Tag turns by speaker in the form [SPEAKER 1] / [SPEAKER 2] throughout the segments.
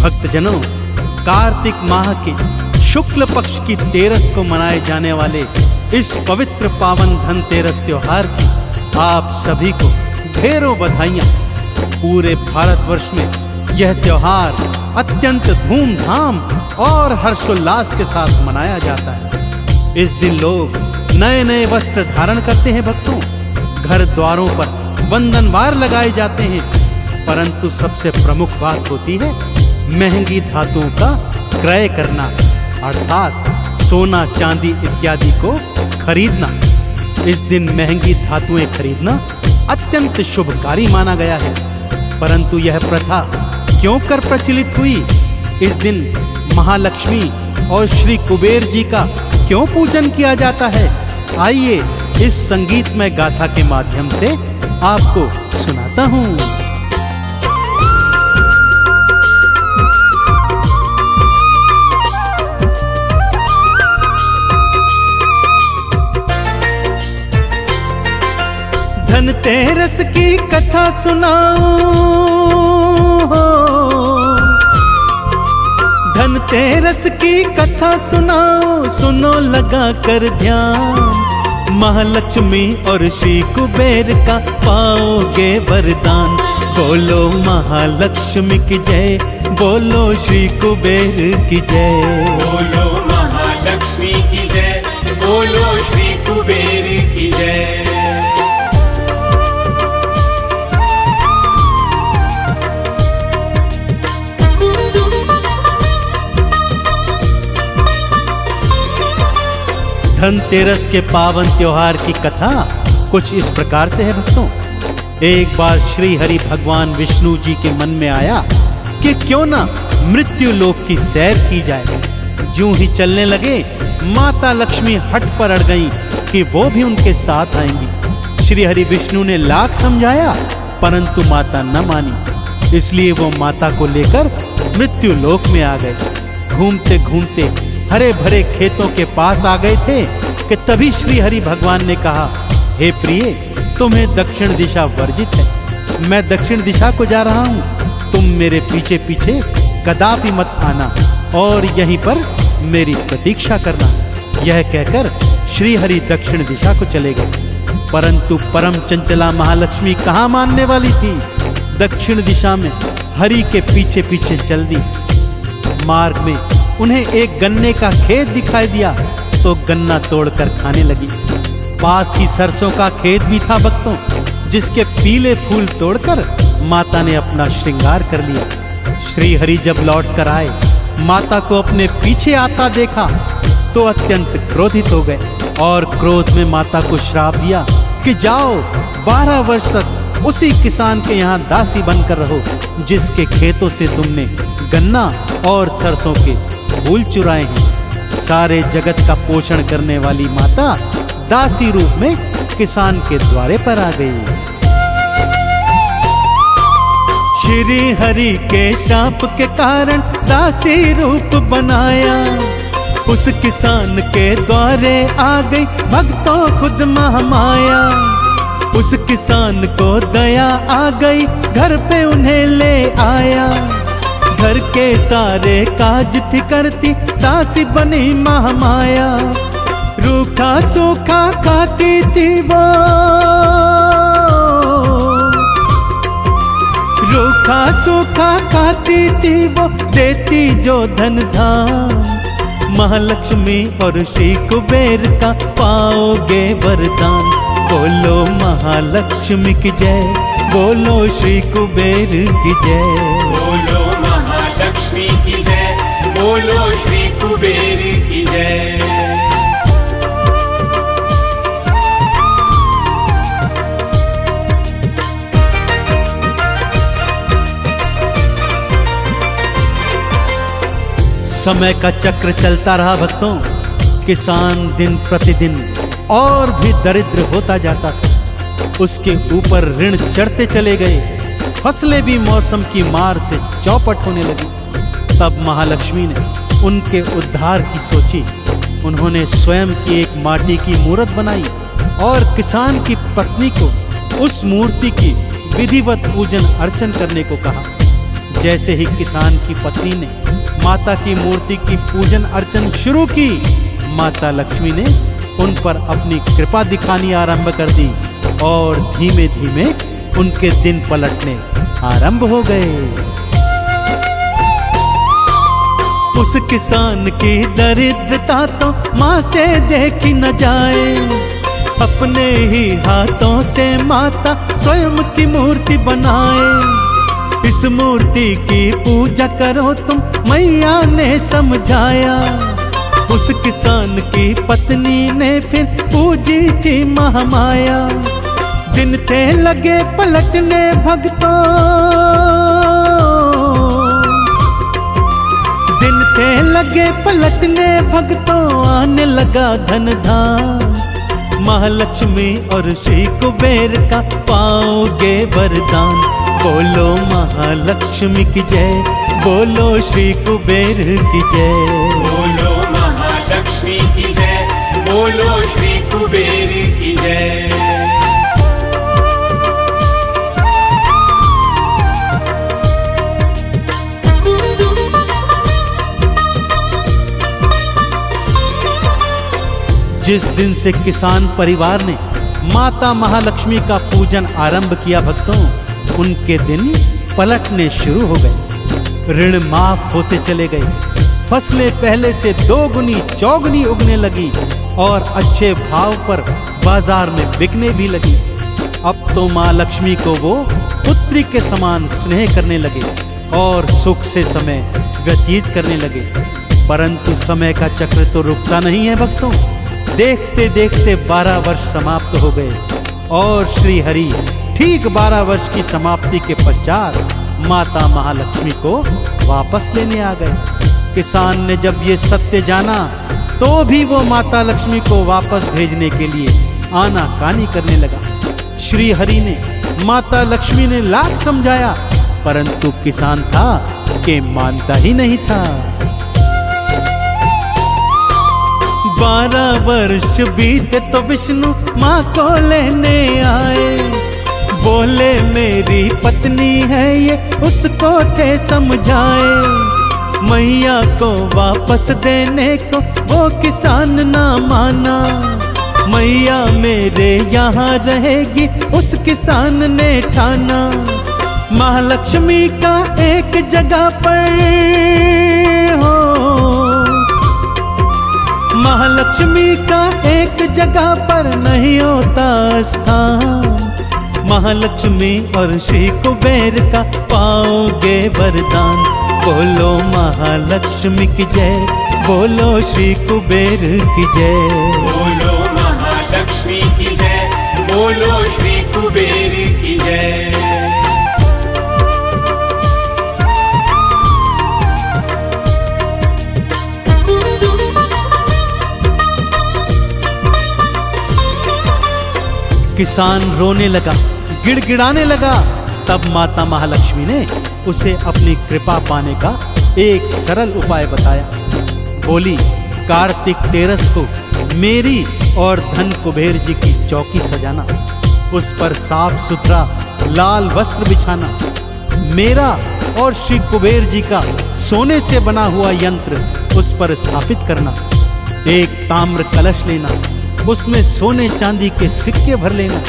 [SPEAKER 1] भक्तजनों, कार्तिक माह के शुक्ल पक्ष की 13 को मनाए जाने वाले इस पवित्र पावन धनतेरस त्योहार की आप सभी को ढेरों बधाइयां। पूरे भारतवर्ष में यह त्योहार अत्यंत धूमधाम और हर्षोल्लास के साथ मनाया जाता है। इस दिन लोग नए नए वस्त्र धारण करते हैं भक्तों, घर द्वारों पर वंदनवार लगाए जाते हैं, परंतु सबसे प्रमुख बात होती है महंगी धातुओं का क्रय करना, अर्थात सोना चांदी इत्यादि को खरीदना। इस दिन महंगी धातुएं खरीदना अत्यंत शुभकारी माना गया है। परंतु यह प्रथा क्यों कर प्रचलित हुई? इस दिन महालक्ष्मी और श्री कुबेर जी का क्यों पूजन किया जाता है? आइए इस संगीतमय गाथा के माध्यम से आपको सुनाता हूं। धनतेरस की कथा सुनाऊं, धनतेरस की कथा सुनाओ, सुनो लगा कर ध्यान। महालक्ष्मी और श्री कुबेर का पाओगे वरदान। बोलो महालक्ष्मी की जय, बोलो श्री कुबेर की जय।
[SPEAKER 2] बोलो महालक्ष्मी की जय, बोलो श्री कुबेर की जय।
[SPEAKER 1] धनतेरस के पावन त्योहार की कथा कुछ इस प्रकार से है भक्तों। एक बार श्री हरि भगवान विष्णु जी के मन में आया कि क्यों ना मृत्यु लोक की सैर की जाए। यूं ही चलने लगे, माता लक्ष्मी हट पर अड़ गईं कि वो भी उनके साथ आएंगी। श्री हरि विष्णु ने लाख समझाया, परंतु माता न मानी। इसलिए वो माता को लेकर मृत्यु लोक में आ गए। घूमते घूमते हरे भरे खेतों के पास आ गए थे कि तभी श्री हरि भगवान ने कहा, हे प्रिय, तुम्हें दक्षिण दिशा वर्जित है। मैं दक्षिण दिशा को जा रहा हूँ, तुम मेरे पीछे पीछे कदापि मत आना और यहीं पर मेरी प्रतीक्षा करना। यह कहकर श्री हरि दक्षिण दिशा को चले गए। परंतु परम चंचला महालक्ष्मी कहाँ मानने वाली थी। दक्षिण दिशा में हरि के पीछे पीछे चल दी। मार्ग में उन्हें एक गन्ने का खेत दिखाई दिया तो गन्ना तोड़कर खाने लगी। पास ही सरसों का खेत भी था भक्तों, जिसके पीले फूल तोड़कर माता ने अपना श्रृंगार कर लिया। श्री हरि जब लौट कर आए, माता को अपने पीछे आता देखा तो अत्यंत क्रोधित हो गए और क्रोध में माता को श्राप दिया कि जाओ 12 वर्ष तक उसी किसान के यहाँ दासी बनकर रहो जिसके खेतों से तुमने गन्ना और सरसों के फूल चुराए हैं। सारे जगत का पोषण करने वाली माता दासी रूप में किसान के द्वारे पर आ गई। श्री हरि के शाप के कारण दासी रूप बनाया, उस किसान के द्वारे आ गई भक्तों खुद महामाया। उस किसान को दया आ गई, घर पे उन्हें ले आया। घर के सारे काज थी करती, दासी बनी महामाया। रूखा सूखा खाती थी वो, रूखा सूखा खाती थी वो, देती जो धन धाम। महालक्ष्मी और श्री कुबेर का पाओगे वरदान। बोलो महालक्ष्मी की जय, बोलो श्री कुबेर की जय।
[SPEAKER 2] बोलो महालक्ष्मी की जय, बोलो श्री कुबेर की जय।
[SPEAKER 1] समय का चक्र चलता रहा भक्तों। किसान दिन प्रतिदिन और भी दरिद्र होता जाता था। उसके ऊपर ऋण चढ़ते चले गए। फसलें भी मौसम की मार से चौपट होने लगी। तब महालक्ष्मी ने उनके उद्धार की सोची। उन्होंने स्वयं की एक माटी की मूर्त बनाई और किसान की पत्नी को उस मूर्ति की विधिवत पूजन अर्चन करने को कहा। जैसे ही किसान की पत्नी ने माता की मूर्ति की पूजन अर्चन शुरू की, माता लक्ष्मी ने उन पर अपनी कृपा दिखानी आरंभ कर दी और धीमे धीमे उनके दिन पलटने आरंभ हो गए। उस किसान की दरिद्रता तो माँ से देखी न जाए, अपने ही हाथों से माता स्वयं की मूर्ति बनाए। इस मूर्ति की पूजा करो तुम, मैया ने समझाया। उस किसान की पत्नी ने फिर पूजी थी महामाया। दिन थे लगे पलटने भक्तों, दिन थे लगे पलटने भक्तों, आने लगा धन धाम। महालक्ष्मी और श्री कुबेर का पाओगे वरदान। बोलो महालक्ष्मी की जय, बोलो श्री कुबेर की जय।
[SPEAKER 2] बोलो महालक्ष्मी की जय, बोलो श्री कुबेर की जय।
[SPEAKER 1] जिस दिन से किसान परिवार ने माता महालक्ष्मी का पूजन आरंभ किया भक्तों, उनके दिन पलटने शुरू हो गए। ऋण माफ होते चले गए, फसलें पहले से दोगुनी चौगुनी उगने लगी और अच्छे भाव पर बाजार में बिकने भी लगी। अब तो माँ लक्ष्मी को वो पुत्री के समान स्नेह करने लगे और सुख से समय व्यतीत करने लगे। परंतु समय का चक्र तो रुकता नहीं है भक्तों। देखते देखते 12 वर्ष समाप्त हो गए और श्री हरि ठीक 12 वर्ष की समाप्ति के पश्चात माता महालक्ष्मी को वापस लेने आ गए। किसान ने जब ये सत्य जाना तो भी वो माता लक्ष्मी को वापस भेजने के लिए आनाकानी करने लगा। श्री हरि ने माता लक्ष्मी ने लाख समझाया, परंतु किसान था कि मानता ही नहीं था। 12 वर्ष बीते तो विष्णु माँ को लेने आए। बोले मेरी पत्नी है ये, उसको थे समझाए। मैया को वापस देने को वो किसान ना माना। मैया मेरे यहाँ रहेगी उस किसान ने ठाना। महालक्ष्मी का एक जगह पर हो, महालक्ष्मी का एक जगह पर नहीं होता स्थान। महालक्ष्मी और श्री कुबेर का पाओगे वरदान। बोलो महालक्ष्मी की जय, बोलो श्री कुबेर की जय।
[SPEAKER 2] बोलो महालक्ष्मी की जय, बोलो श्री कुबेर की जय।
[SPEAKER 1] किसान रोने लगा, गिड़गिड़ाने लगा। तब माता महालक्ष्मी ने उसे अपनी कृपा पाने का एक सरल उपाय बताया। बोली, कार्तिक तेरस को मेरी और धन कुबेर जी की चौकी सजाना, उस पर साफ सुथरा लाल वस्त्र बिछाना, मेरा और श्री कुबेर जी का सोने से बना हुआ यंत्र उस पर स्थापित करना, एक ताम्र कलश लेना, उसमें सोने चांदी के सिक्के भर लेना,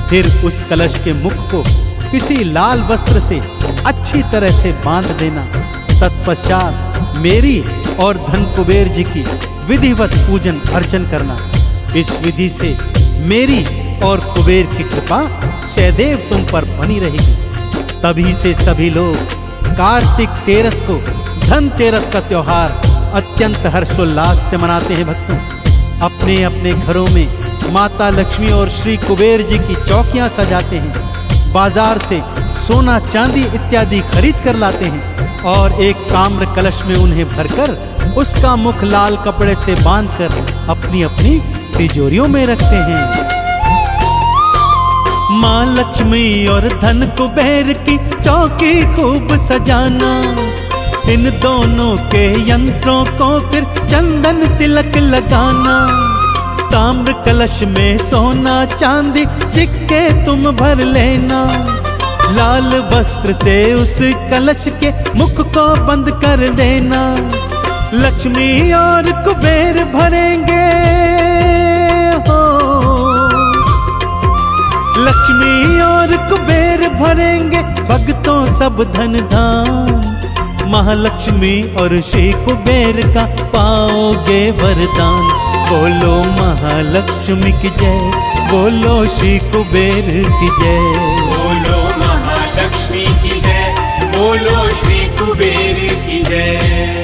[SPEAKER 1] फिर उस कलश के मुख को किसी लाल वस्त्र से अच्छी तरह से बांध देना। तत्पश्चात मेरी और धन कुबेर जी की विधिवत पूजन अर्चन करना। इस विधि से मेरी और कुबेर की कृपा सदैव तुम पर बनी रहेगी। तभी से सभी लोग कार्तिक तेरस को धनतेरस का त्योहार अत्यंत हर्षोल्लास से मनाते हैं भक्तों। अपने अपने घरों में माता लक्ष्मी और श्री कुबेर जी की चौकियां सजाते हैं, बाजार से सोना चांदी इत्यादि खरीद कर लाते हैं और एक ताम्र कलश में उन्हें भरकर उसका मुख लाल कपड़े से बांधकर अपनी अपनी तिजोरियों में रखते हैं। माँ लक्ष्मी और धन कुबेर की चौकी खूब सजाना, इन दोनों के यंत्रों को फिर चंदन तिलक लगाना। ताम्र कलश में सोना चांदी सिक्के तुम भर लेना, लाल वस्त्र से उस कलश के मुख को बंद कर देना। लक्ष्मी और कुबेर भरेंगे हो, लक्ष्मी और कुबेर भरेंगे भक्तों सब धन धाम। महालक्ष्मी और श्री कुबेर का पाओगे वरदान। बोलो महालक्ष्मी की जय, बोलो श्री कुबेर की जय।
[SPEAKER 2] बोलो महालक्ष्मी की जय, बोलो श्री कुबेर की जय।